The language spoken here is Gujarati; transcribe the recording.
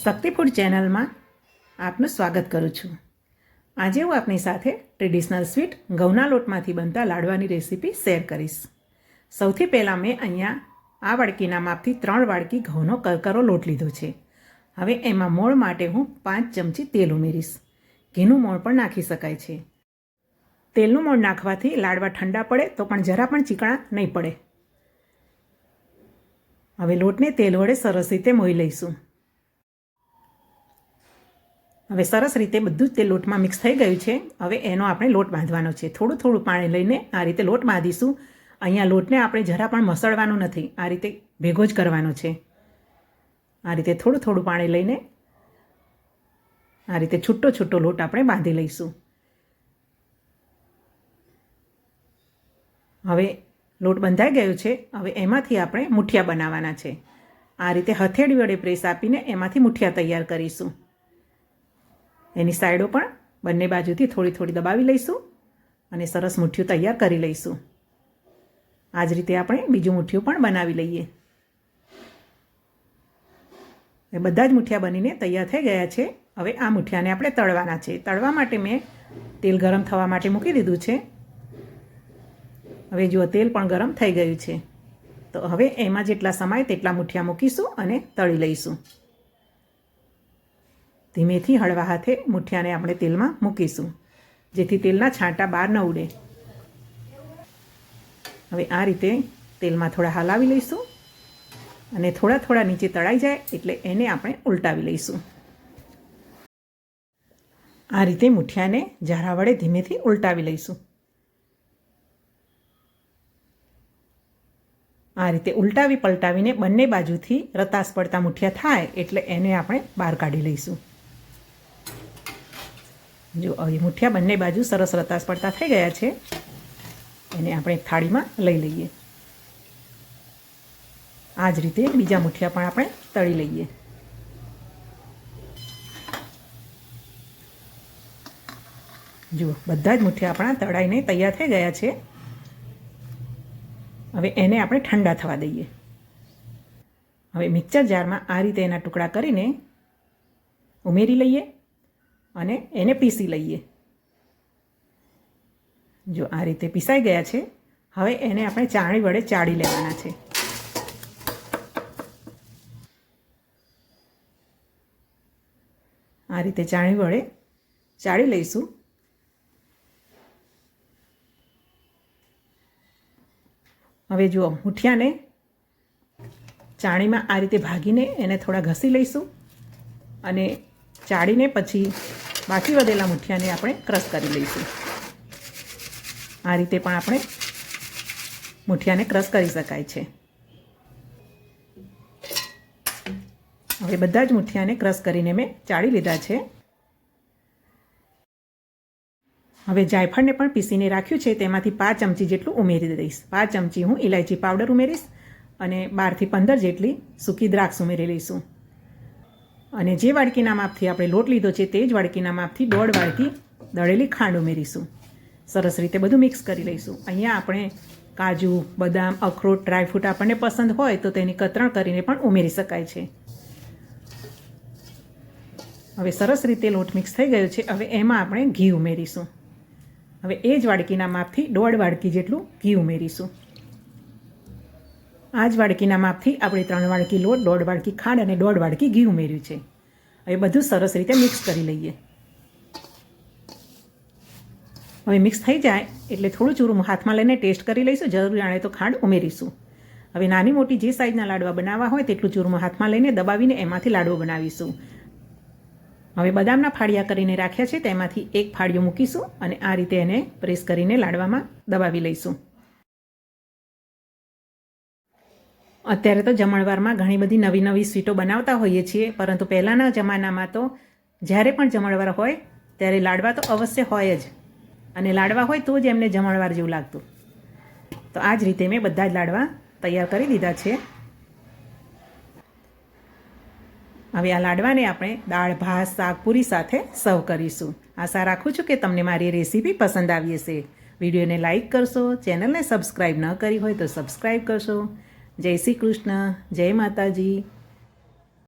શક્તિ ફૂડ ચેનલમાં આપનું સ્વાગત કરું છું। આજે હું આપની સાથે ટ્રેડિશનલ સ્વીટ ઘઉંના લોટમાંથી બનતા લાડવાની રેસીપી શેર કરીશ। સૌથી પહેલાં મેં અહીંયા આ વાડકીના માપથી 3 વાડકી ઘઉંનો કરકરો લોટ લીધો છે। હવે એમાં મોણ માટે હું 5 ચમચી તેલ ઉમેરીશ। ઘીનું મોણ પણ નાખી શકાય છે। તેલનું મોણ નાખવાથી લાડવા ઠંડા પડે તો પણ જરા પણ ચીકણા નહીં પડે। હવે લોટને તેલ વડે સરસ રીતે મોઈ લઈશું। હવે સરસ રીતે બધું જ તે લોટમાં મિક્સ થઈ ગયું છે। હવે એનો આપણે લોટ બાંધવાનો છે। થોડું થોડું પાણી લઈને આ રીતે લોટ બાંધીશું। અહીંયા લોટને આપણે જરા પણ મસળવાનો નથી, આ રીતે ભેગો જ કરવાનો છે। આ રીતે થોડું થોડું પાણી લઈને આ રીતે છૂટો છૂટો લોટ આપણે બાંધી લઈશું। હવે લોટ બંધાઈ ગયો છે। હવે એમાંથી આપણે મુઠિયા બનાવવાના છે। આ રીતે હથેળી વડે પ્રેસ આપીને એમાંથી મુઠિયા તૈયાર કરીશું। એની સાઈડો પણ બંને બાજુથી થોડી થોડી દબાવી લઈશું અને સરસ મુઠ્ઠીઓ તૈયાર કરી લઈશું। આ જ રીતે આપણે બીજું મુઠ્ઠીઓ પણ બનાવી લઈએ। એ બધા જ મુઠિયા બનીને તૈયાર થઈ ગયા છે। હવે આ મુઠિયાને આપણે તળવાના છે। તળવા માટે મેં તેલ ગરમ થવા માટે મૂકી દીધું છે। હવે જુઓ તેલ પણ ગરમ થઈ ગયું છે, તો હવે એમાં જેટલા સમાય તેટલા મુઠિયા મૂકીશું અને તળી લઈશું। ધીમેથી હળવા હાથે મુઠિયાને આપણે તેલમાં મૂકીશું, જેથી તેલના છાંટા બહાર ન ઉડે। હવે આ રીતે તેલમાં થોડા હલાવી લઈશું અને થોડા થોડા નીચે તળાઈ જાય એટલે એને આપણે ઉલટાવી લઈશું। આ રીતે મુઠિયાને જારા વડે ધીમેથી ઉલટાવી લઈશું। આ રીતે ઉલટાવી પલટાવીને બંને બાજુથી રતાસ પડતા મુઠિયા થાય એટલે એને આપણે બહાર કાઢી લઈશું। જો હવે મુઠિયા બંને બાજુ સરસ રતાસ પડતા થઈ ગયા છે, એને આપણે એક થાળીમાં લઈ લઈએ। આ જ રીતે બીજા મુઠિયા પણ આપણે તળી લઈએ। જુઓ બધા જ મુઠિયા આપણા તળાઈને તૈયાર થઈ ગયા છે। હવે એને આપણે ઠંડા થવા દઈએ। હવે મિક્સર જારમાં આ રીતે એના ટુકડા કરીને ઉમેરી લઈએ અને એને પીસી લઈએ। જો આ રીતે પીસાઈ ગયા છે। હવે એને આપણે ચાળણી વડે ચાળી લેવાના છે। આ રીતે ચાળણી વડે ચાળી લઈશું। હવે જુઓ મુઠિયાને ચાળણીમાં આ રીતે ભાગીને એને થોડા ઘસી લઈશું અને ચાળીને પછી બાકી વધેલા મુઠિયાને આપણે ક્રશ કરી લઈશું। આ રીતે પણ આપણે મુઠિયાને ક્રશ કરી શકાય છે। હવે બધા જ મુઠિયાને ક્રશ કરીને મેં ચાળી લીધા છે। હવે જાયફળને પણ પીસીને રાખ્યું છે, તેમાંથી 5 ચમચી જેટલું ઉમેરી દઈશ। 5 ચમચી હું ઇલાયચી પાવડર ઉમેરીશ અને 12 થી 15 જેટલી સૂકી દ્રાક્ષ ઉમેરી લઈશું। અને જે વાડકીના માપથી આપણે લોટ લીધો છે તે જ વાડકીના માપથી 1.5 વાડકી દળેલી ખાંડ ઉમેરીશું। સરસ રીતે બધું મિક્સ કરી લઈશું। અહીંયા આપણે કાજુ, બદામ, અખરોટ, ડ્રાયફ્રૂટ આપણને પસંદ હોય તો તેની કતરણ કરીને પણ ઉમેરી શકાય છે। હવે સરસ રીતે લોટ મિક્સ થઈ ગયો છે। હવે એમાં આપણે ઘી ઉમેરીશું। હવે એ જ વાડકીના માપથી 1.5 વાડકી જેટલું ઘી ઉમેરીશું। આ જ વાડકીના માપથી આપણે 3 વાડકી લોટ, 1.5 વાડકી ખાંડ અને 1.5 વાડકી ઘી ઉમેર્યું છે। હવે બધું સરસ રીતે મિક્સ કરી લઈએ। હવે મિક્સ થઈ જાય એટલે થોડું ચૂરું હાથમાં લઈને ટેસ્ટ કરી લઈશું। જરૂર જાણે તો ખાંડ ઉમેરીશું। હવે નાની મોટી જે સાઈઝના લાડવા બનાવવા હોય તેટલું ચૂરું હાથમાં લઈને દબાવીને એમાંથી લાડવો બનાવીશું। હવે બદામના ફાળિયા કરીને રાખ્યા છે, તેમાંથી એક ફાળિયો મૂકીશું અને આ રીતે એને પ્રેસ કરીને લાડવામાં દબાવી લઈશું। અત્યારે તો જમણવારમાં ઘણી બધી નવી નવી સ્વીટો બનાવતા હોઈએ છીએ, પરંતુ પહેલાંના જમાનામાં તો જ્યારે પણ જમણવાર હોય ત્યારે લાડવા તો અવશ્ય હોય જ, અને લાડવા હોય તો જ એમને જમણવાર જેવું લાગતું। તો આ જ રીતે મેં બધા જ લાડવા તૈયાર કરી દીધા છે। હવે આ લાડવાને આપણે દાળ, ભાત, શાક, પૂરી સાથે સર્વ કરીશું। આશા રાખું છું કે તમને મારી રેસીપી પસંદ આવી હશે। વિડીયોને લાઈક કરશો, ચેનલને સબસ્ક્રાઈબ ન કરી હોય તો સબસ્ક્રાઈબ કરશો। જય શ્રી કૃષ્ણ, જય માતાજી।